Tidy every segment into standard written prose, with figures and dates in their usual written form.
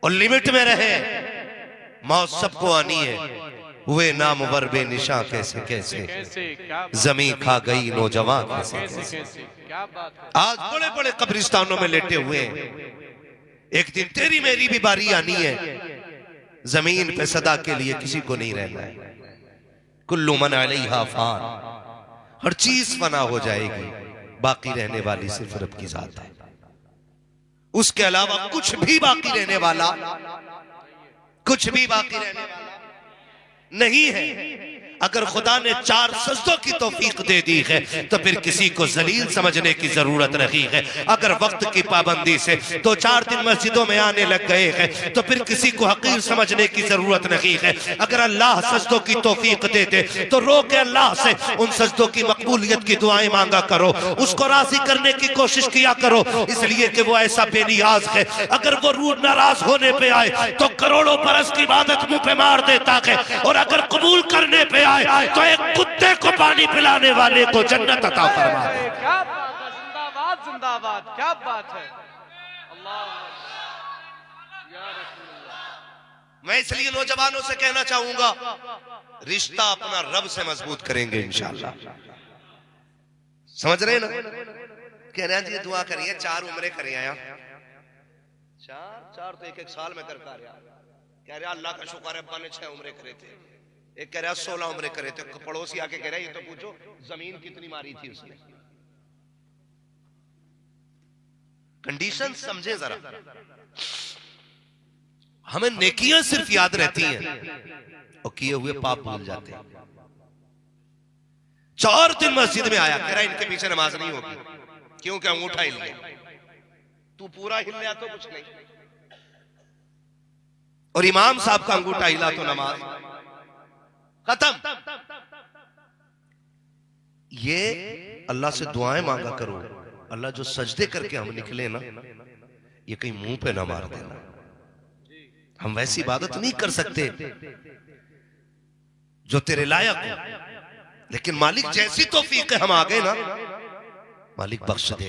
और लिमिट में रहे। मौत सबको आनी है, हुए नामवर बेनिशा कैसे कैसे, जमी खा गई नौजवान कैसे कैसे। आज बड़े बड़े कब्रिस्तानों में लेटे हुए हैं। एक दिन तेरी मेरी भी बारी आनी है। जमीन पे सदा के लिए किसी को नहीं रहना है। कुल्लु मन अलैहा फान, हर चीज फना हो जाएगी, बाकी रहने वाली सिर्फ रब की जात है। उसके अलावा कुछ भी बाकी रहने वाला, कुछ भी बाकी रहने वाला नहीं है। अगर खुदा ने 4 सजदों की तौफीक दे दी है तो फिर किसी को जलील समझने की जरूरत नहीं है। अगर वक्त की पाबंदी से 2-4 दिन मस्जिदों में आने लग गए हैं तो फिर किसी को हकीर समझने की जरूरत नहीं है। अगर अल्लाह सजदों की तौफीक दे दे तो रो के अल्लाह से उन सजदों की मकबूलियत की दुआएं मांगा करो, उसको राजी करने की कोशिश किया करो, इसलिए कि वो ऐसा बेनियाज है। अगर वो रूह नाराज होने पे आए तो करोड़ों बरस की इबादत मुंह पे मार देता है, और अगर कबूल करने पे आए तो एक कुत्ते को पानी पिलाने वाले को जन्नत अता फरमा दे। क्या बात है, जिंदाबाद जिंदाबाद, क्या बात है। अल्लाह या रसूल अल्लाह। मैं इसलिए नौजवानों से कहना चाहूंगा, रिश्ता अपना रब से मजबूत करेंगे इंशाअल्लाह। समझ रहे ना? कह रहे हैं जी दुआ करिए, 4 उम्रे करिए आया, 4 तो एक साल में करता रहा। कह रहा अल्लाह का शुक्र है अब्बा ने 6 उम्रे करे थे। एक कह रहा 16 उम्रे करे थे। पड़ोसी आके कह रहा ये तो पूछो जमीन कितनी मारी थी उसने। कंडीशन समझे जरा। हमें नेकियां सिर्फ याद रहती हैं और किए हुए पाप भूल जाते हैं। 4 दिन मस्जिद में आया, कह रहा इनके पीछे नमाज नहीं होगी। क्यों? क्या अंगूठा हिल गया? तू पूरा हिल गया तो कुछ नहीं, और इमाम साहब का अंगूठा हिला तो नमाज खत्म। ये अल्लाह से दुआएं मांगा करो। अल्लाह जो सजदे करके हम निकले ना, ये कहीं मुंह पे ना मार देना। हम वैसी इबादत नहीं कर सकते जो तेरे लायक हो, लेकिन मालिक जैसी तौफीक है हम आ गए ना, मालिक बख्श दे।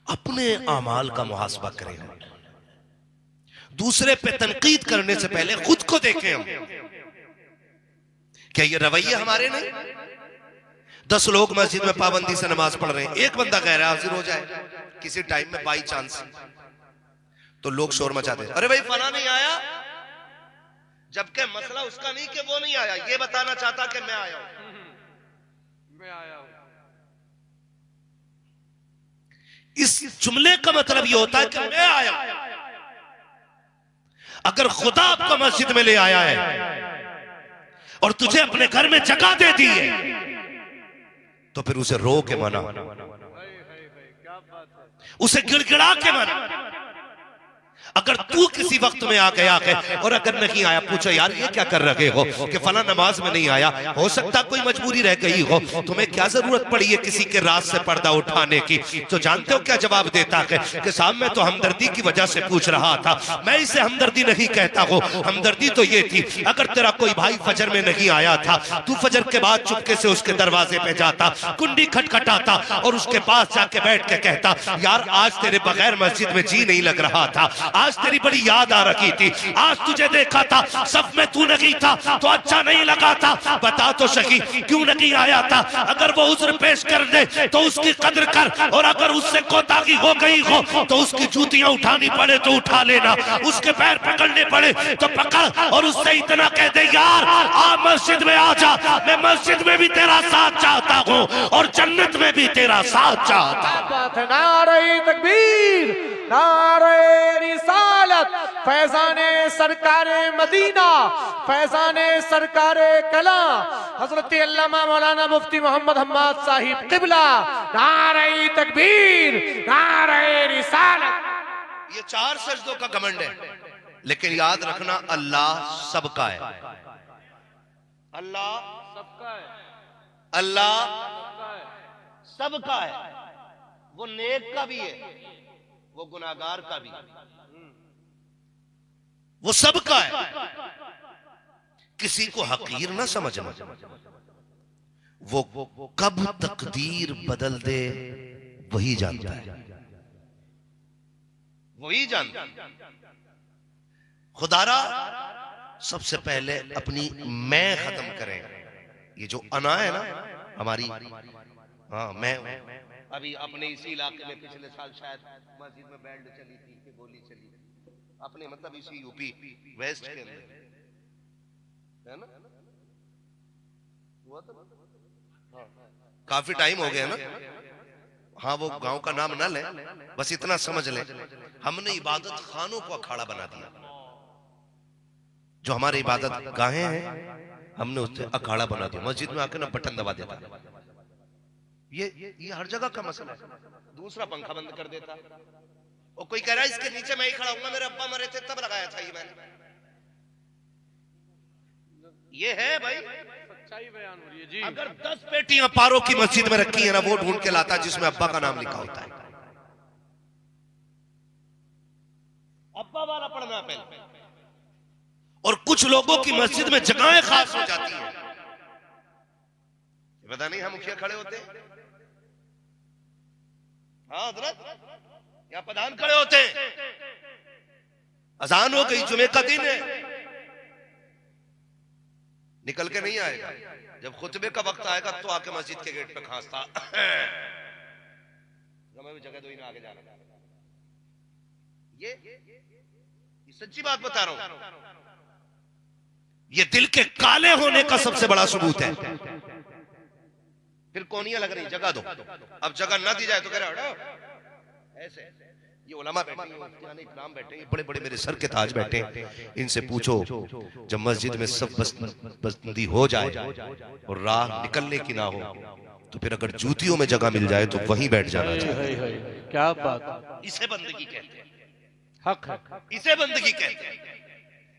अपने अमाल का मुहासबा करें। दूसरे पे तनकीद करने से पहले खुद को देखें हम। क्या ये रवैये हमारे नहीं? 10 लोग मस्जिद में पाबंदी से नमाज पढ़ रहे हैं, एक बंदा कह रहा है हाजिर हो जाए किसी टाइम में बाई चांस, तो लोग शोर मचाते हैं, अरे भाई फला नहीं आया, जबकि मसला उसका नहीं कि वो नहीं आया, ये बताना चाहता कि मैं आया हूं, मैं आया हूं। इस जुमले का मतलब ये होता है कि मैं आया। अगर खुदा आपको मस्जिद में ले आया है और तुझे अपने घर में जगह दे दी है तो फिर उसे रो के मना, उसे गिड़गिड़ा के मना। अगर तू किसी वक्त में आ गया है और अगर नहीं आया, पूछो यार ये क्या कर रहे हो कि फला नमाज में नहीं आया, हो सकता कोई मजबूरी रह गई हो, तुम्हें क्या जरूरत पड़ी है किसी के रात से पर्दा उठाने की। तो जानते हो क्या जवाब देता है कि साहब मैं तो हमदर्दी की वजह से पूछ रहा था। मैं इसे हमदर्दी नहीं कहता हूं, हमदर्दी तो ये थी अगर तेरा कोई भाई फजर में नहीं आया था, तू फजर के बाद चुपके से उसके दरवाजे पे जाता, कुंडी खटखटाता और उसके पास जाके बैठ के कहता यार आज तेरे बगैर मस्जिद में जी नहीं लग रहा था, आज तेरी बड़ी याद आ रही थी, आज तुझे देखा था सब में तू नहीं था तो अच्छा नहीं लगा था, बता तो सही क्यों नहीं आया था। अगर वो उज्र पेश कर दे तो उसकी कद्र कर, और अगर उससे कोताही हो गई हो तो उसकी जूतियां उठानी पड़े तो उठा लेना, उसके पैर पकड़ने पड़े तो पकड़, और उससे इतना कह दे यार आ मस्जिद में आ जा, मैं मस्जिद में भी तेरा साथ चाहता हूं और जन्नत में भी तेरा साथ चाहता हूं। नारे तकबीर, नारे रिसालत, फैजाने सरकारे मदीना, फैजाने सरकारे कला, हजरत अल्लामा मौलाना मुफ्ती मोहम्मद हम्माद साहिब किबला, नारे तकबीर, नारे रिसालत। ये 4 सजदों का घमंड है, लेकिन याद रखना अल्लाह सबका है, अल्लाह सबका है, अल्लाह सबका है। वो नेक का भी है, वो गुनाहगार का भी, वो सबका है। किसी को हकीर ना समझना, वो कब तकदीर बदल दे वही जानता है, वही जानता है। खुदारा सबसे पहले अपनी मैं खत्म करें। ये जो अना है ना हमारी, हाँ मैं अभी अपने इसी इलाके में पिछले साल शायद मस्जिद में बैंड चली थी कि गोली चली अपने, मतलब इसी यूपी वेस्ट के अंदर है ना, हुआ था। हाँ। काफी टाइम हो गया ना। हाँ वो गांव का नाम ना ले, बस इतना समझ ले हमने इबादत खानों को अखाड़ा बना दिया। जो हमारे इबादत गाहें हैं हमने उससे अखाड़ा बना दिया। मस्जिद में आकर ना बटन दबा देता। ये हर जगह का मसला है। दूसरा पंखा बंद कर देता और कोई कह रहा है इसके नीचे मैं ही खड़ा हूंगा, मेरे अब्बा मरे थे तब लगाया था ये मैंने। ये है भाई सच्चाई बयान हो रही है जी। अगर 10 पेटियां पारों की मस्जिद में रखी है ना, वो ढूंढ के लाता जिसमें अब्बा का नाम लिखा होता है। अब्बा वाला पढ़ना पहले। और कुछ लोगों की मस्जिद में जगहें खास हो जाती है। पता नहीं हम मुखिया खड़े होते हैं, हाँ हजरत या प्रधान खड़े होते हैं, अजान हो गई, जुमे का दिन है, निकल के नहीं आएगा। जब खुतबे का वक्त आएगा तो आके मस्जिद के गेट पे खांसता मैं भी जगह दो ही ना आगे जाना। ये सच्ची बात बता रहा हूं। ये दिल के काले होने का सबसे बड़ा सबूत है। फिर कोनियां लग रही, जगह दो। अब जगह ना दी जाए तो कह रहा ऐसे। ये उलमा बैठे हैं, इकराम बैठे हैं, बड़े बड़े मेरे सर के ताज बैठे हैं। इनसे पूछो जब मस्जिद में सब बस्ती हो जाए और राह निकलने की ना हो तो फिर अगर जूतियों में जगह मिल जाए तो वहीं बैठ जाना चाहिए। क्या बात। इसे बंदगी कहते हैं, हक है, इसे बंदगी कहते हैं।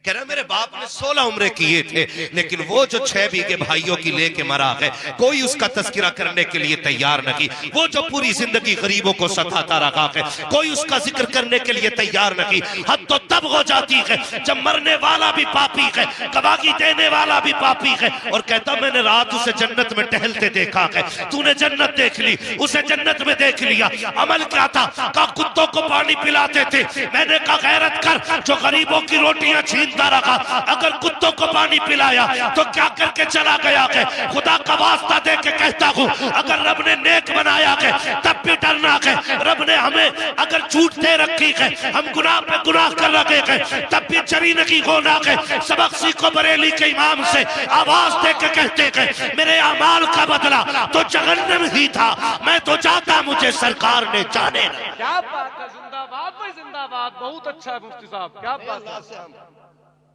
कह रहा मेरे बाप ने 16 उम्रे किए थे, लेकिन वो जो 6 बीघे भाइयों की लेके मरा है कोई उसका तस्करा करने के लिए तैयार नहीं। वो जो पूरी जिंदगी गरीबों को सताता रहा है कोई उसका जिक्र करने के लिए तैयार नहीं। हद तो तब हो जाती है जब मरने वाला भी पापी है, गवाही देने वाला भी पापी है और कहता मैंने रात उसे जन्नत में टहलते देखा है। तूने जन्नत देख ली, उसे जन्नत में देख लिया। अमल क्या था? कहा कुत्तों को पानी पिलाते थे। मैंने कहा गैरत कर, जो गरीबों की रोटियां छीन रखा, अगर कुत्तों को पानी पिलाया तो क्या करके चला गया है? खुदा का वास्ता दे के कहता हूं अगर रब ने नेक बनाया है तब भी डरना है। रब ने हमें अगर झूठ दे रखी है, हम गुनाह पे गुनाह कर रखे हैं, तब भी जरी नहीं होना है। सबक सीखो बरेली के इमाम से, आवाज दे के कहते हैं मेरे अमाल का बदला तो जहन्नम ही था, मैं तो जाता मुझे सरकार ने जाने। क्या बात है, जिंदाबाद भाई जिंदाबाद। बहुत अच्छा है मुफ्ती साहब, क्या बात है।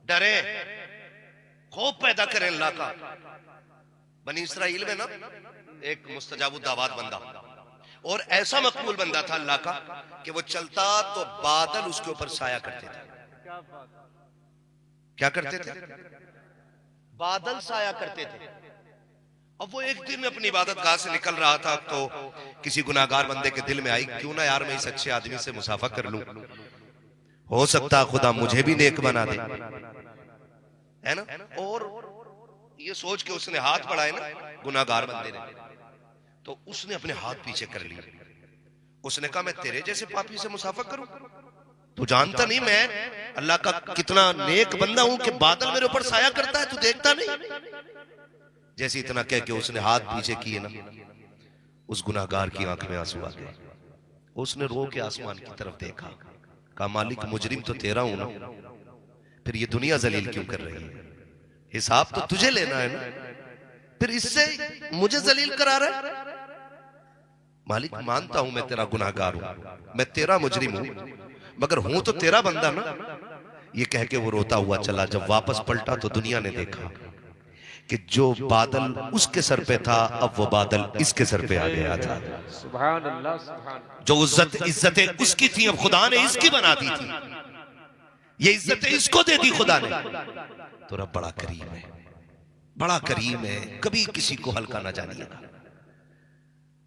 डरे, खौफ पैदा करें अल्लाह का। बनी इसराइल में ना एक मुस्तजाबु दावत बंदा और ऐसा मकबूल बंदा था अल्लाह का कि वो चलता तो बादल उसके ऊपर साया करते थे। क्या करते थे? बादल साया करते थे। अब वो एक दिन अपनी इबादत गाह से निकल रहा था तो किसी गुनाहगार बंदे के दिल में आई क्यों ना यार मैं इस अच्छे आदमी से मुसाफा कर लूं, हो सकता खुदा मुझे भी नेक बना दे, है ना। और ये सोच के उसने हाथ बढ़ाए ना गुनाहगार बंदे ने, तो उसने अपने हाथ पीछे कर लिए। उसने कहा मैं तेरे जैसे पापी से मुसाफा करूं? तू जानता नहीं मैं अल्लाह का कितना नेक बंदा हूं कि बादल मेरे ऊपर साया करता है, तू देखता नहीं? जैसे इतना कह के उसने हाथ पीछे किए ना, उस गुनाहगार की आंख में आंसू आ गए। उसने रो के आसमान की तरफ देखा, कहा मालिक मुजरिम तो तेरा हूं ना, फिर ये दुनिया जलील क्यों कर रही है? हिसाब तो तुझे लेना है ना, फिर इससे मुझे जलील करा रहा है? मालिक मानता हूं मैं तेरा गुनाहगार हूं, मैं तेरा मुजरिम हूं, मगर हूं तो तेरा बंदा ना। ये कह के वो रोता हुआ चला। जब वापस पलटा तो दुनिया ने देखा कि जो बादल उसके सर पे था अब वो बादल इसके सर पे आ गया था। सुभान अल्लाह, सुभान। जो इज्जतें उसकी थी अब खुदा ने इसकी बना दी थी। ये इज्जतें इसको दे दी खुदा ने। तो रब बड़ा करीम है, बड़ा करीम है, कभी किसी को हल्का ना जानिएगा।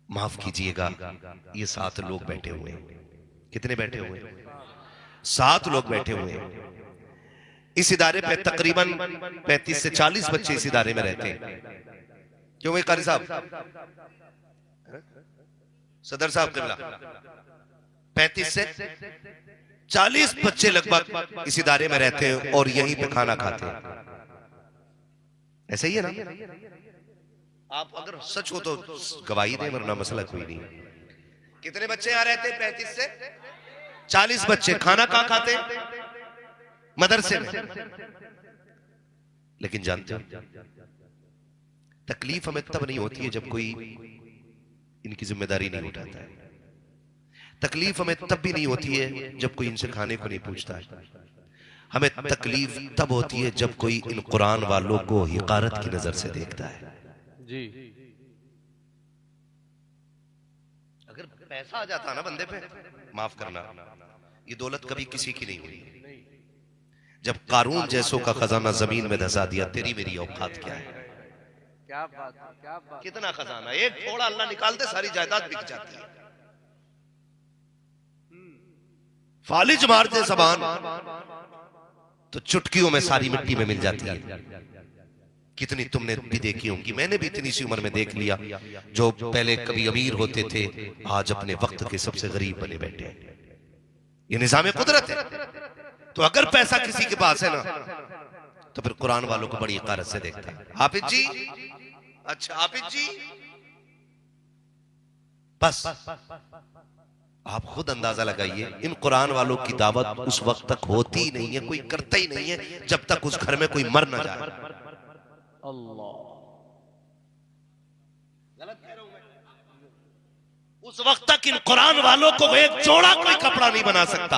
माफ कीजिएगा, ये 7 लोग बैठे हुए हैं। कितने बैठे हुए? 7 लोग बैठे हुए हैं। इस इदारे पे तकरीबन 35 से 40 बच्चे इस इदारे में रहते हैं। क्यों भाई कारी साहब, सदर साहब किबला, 35 से 40 बच्चे लगभग इस इदारे में रहते हैं और यहीं पे खाना खाते हैं। ऐसा ही है ना? आप अगर सच हो तो गवाही दें, वरना मसला कोई नहीं। कितने बच्चे यहां रहते हैं? 35 से 40 बच्चे। खाना कहां खाते? मदरसे में। लेकिन जानते हो, तकलीफ हमें तब नहीं होती है जब कोई इनकी जिम्मेदारी नहीं उठाता है। तकलीफ हमें तब भी नहीं होती है जब कोई इनसे खाने को नहीं पूछता है। हमें तकलीफ तब होती है जब कोई इन कुरान वालों को हिकारत की नजर से देखता है। जी। अगर पैसा आ जाता ना बंदे पे, माफ करना, ये दौलत कभी किसी की नहीं हुई। जब कारून जैसों का खजाना जमीन में धंसा दिया, तेरी मेरी औकात क्या है? क्या बात है, क्या बात। कितना खजाना, एक थोड़ा अल्लाह निकालते सारी जायदाद बिक जाती है। फालिज मारते जबान तो चुटकियों में सारी मिट्टी में मिल जाती है। कितनी तुमने भी देखी होंगी, मैंने भी इतनी सी उम्र में देख लिया, जो पहले कभी अमीर होते थे आज अपने वक्त के सबसे गरीब बने बैठे हैं। ये निजाम कुदरत है। तो अगर पैसा किसी के पास है ना, तो फिर कुरान वालों को बड़ी इकारत से देखता है। हाफिज जी, अच्छा हाफिज जी, बस आप खुद अंदाजा लगाइए, इन कुरान वालों की दावत उस वक्त तक होती ही नहीं है, कोई करता ही नहीं है जब तक उस घर में कोई मर ना जाए। अल्लाह, गलत कह रहा हूं मैं? उस वक्त तक इन कुरान वालों को एक जोड़ा कोई कपड़ा नहीं बना सकता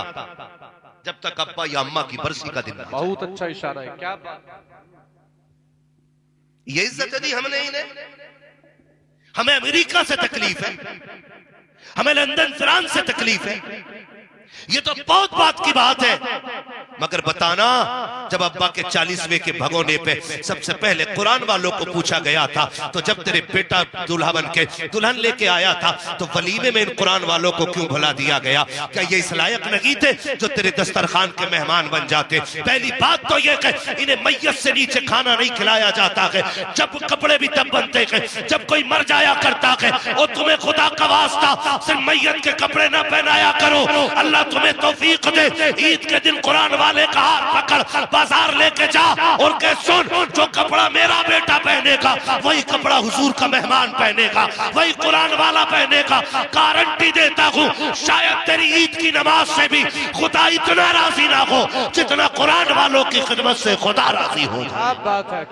जब तक अब्बा या अम्मा की बरसी का दिन। बहुत अच्छा इशारा है, क्या बात। ये इज्जत दी हमने इन्हें। हमें अमेरिका से तकलीफ है, हमें लंदन फ्रांस से तकलीफ है, ये तो बहुत बात की बात है। मगर बताना, जब अब्बा के 40वें के भगोने पे सबसे पहले कुरान वालों को पूछा गया था, तो जब तेरे बेटा दूल्हा बन के दुल्हन लेके आया था, तो वलीमे में इन कुरान वालों को क्यों भुला दिया गया? क्या ये इस लायक नहीं थे जो तेरे दस्तरखान के मेहमान बन जाते? पहली बात तो ये कि इन्हें मैयत से नीचे खाना नहीं खिलाया जाता है। जब कपड़े भी तब बनते हैं जब कोई मर जाया करता है। और तुम्हें खुदा का वास्ता सिर्फ मैयत के कपड़े ना पहनाया करो। अल्लाह तुम्हें तौफीक दे, ईद के दिन कुरान वाले का हाथ पकड़ बाजार लेके जा और कह, सुन, जो कपड़ा मेरा बेटा पहनेगा वही कपड़ा हुजूर का मेहमान पहनेगा, वही कुरान वाला पहनेगा। गारंटी देता हूं, शायद तेरी ईद की नमाज से भी खुदा इतना राजी ना हो जितना कुरान वालों की खिदमत से खुदा राजी हो। क्या बात है।